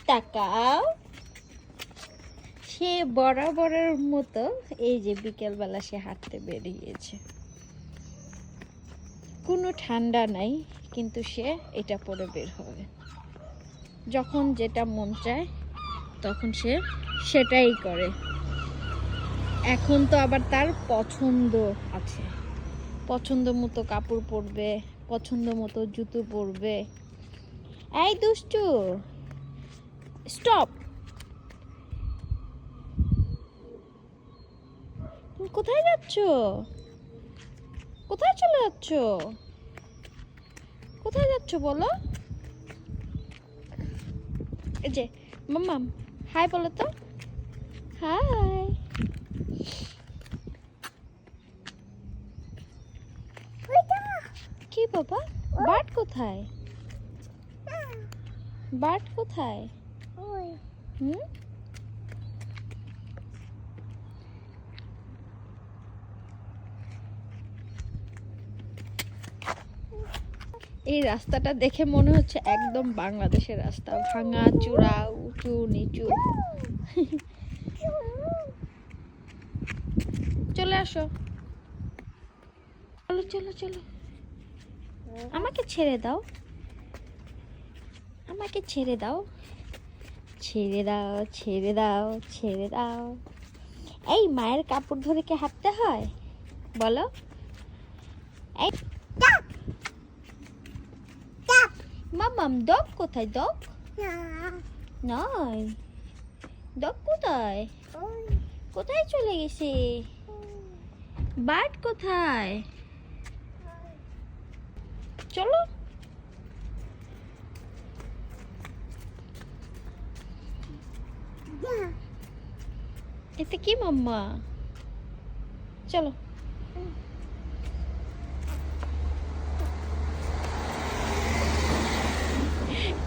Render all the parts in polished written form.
তাকাও। সে বরাবরের মতো এই যে বিকেলবেলা সে হাঁটতে বেরিয়েছে। কোনো ঠান্ডা নাই, কিন্তু সে এটা পরে বের হবে। যখন যেটা মন চায় তখন সে সেটাই করে। এখন তো আবার তার পছন্দ আছে, পছন্দ মতো কাপড় পরবে, পছন্দ মতো জুতো পরবে। এই দুষ্টু, স্টপ! তুমি কোথায় যাচ্ছ? কোথায় চলে যাচ্ছ? কোথায় যাচ্ছ বলো? এই যে মাম্মাম, হাই বলো তো। হাই। কি বাবা, বার্ড কোথায়? বার্ড কোথায়? হুম, এই রাস্তাটা দেখে মনে হচ্ছে একদম বাংলাদেশের রাস্তা, ভাঙা চূড়া, উঁচু নিচু। চলে আসো, চলো চলো চলো। আমাকে ছেড়ে দাও, আমাকে ছেড়ে দাও, ছেড়ে দাও, ছেড়ে দাও, ছেড়ে দাও। এই মায়ের কাপড় ধরে কি হাঁটতে হয় বলো? এই মামাম, ডগ কোথায়? ডগ নয়, ডগ কোথায়? কোথায় চলে গেছে? বার্ড কোথায়? চলো। এতে কি মাম্মা? চলো।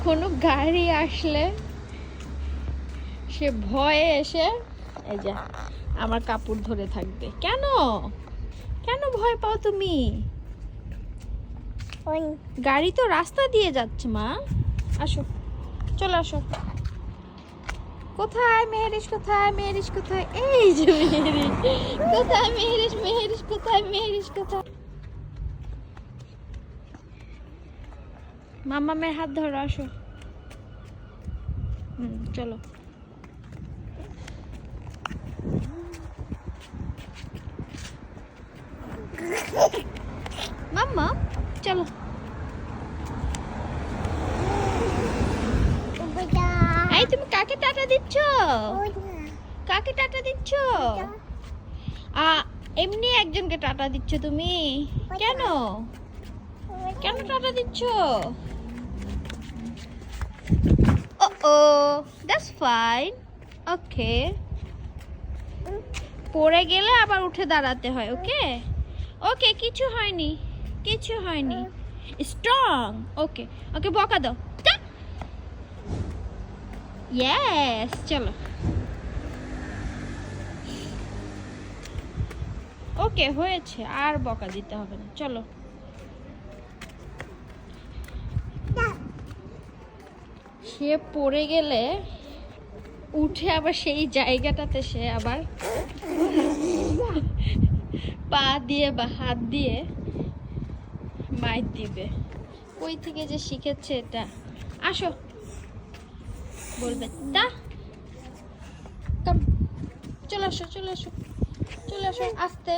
কোনো গাড়ি আসলে সে ভয়ে এসে এই যে আমার কাপড় ধরে থাকবে। কেন কেন ভয় পাও তুমি? গাড়ি তো রাস্তা দিয়ে যাচ্ছে মা। আসো, চলে আসো। কোথায় মেহেরিস? কোথায় মেহেরিস? কোথায়? এই যে মেহেরিস। কোথায় মেহেরিস? মেহেরিস কোথায়? মেহেরিস কোথায়? মাম্মামের হাত ধরো, আসো। চলো। মাম্মা চলো। এই তুমি কাকে টাটা দিচ্ছ? কাকে টাটা দিচ্ছ? এমনি একজনকে টাটা দিচ্ছ তুমি? কেন কেন টাটা দিচ্ছ? ও দ্যাটস ফাইন, ওকে। পড়ে গেলে আবার উঠে দাঁড়াতে হয়। ওকে ওকে, কিছু হয়নি, কিছু হয়নি। স্ট্রং। ওকে ওকে, বকা দাও। ইয়েস, চলো। ওকে, হয়েছে, আর বকা দিতে হবে না। চলো। সে পড়ে গেলে উঠে আবার সেই জায়গাটাতে সে আবার পা দিয়ে বা হাত দিয়ে মাইর দিবে। কই থেকে যে শিখেছে এটা। আসো, বলবে তা। চলে আসো, চলে আসো, চলে আসো, আস্তে।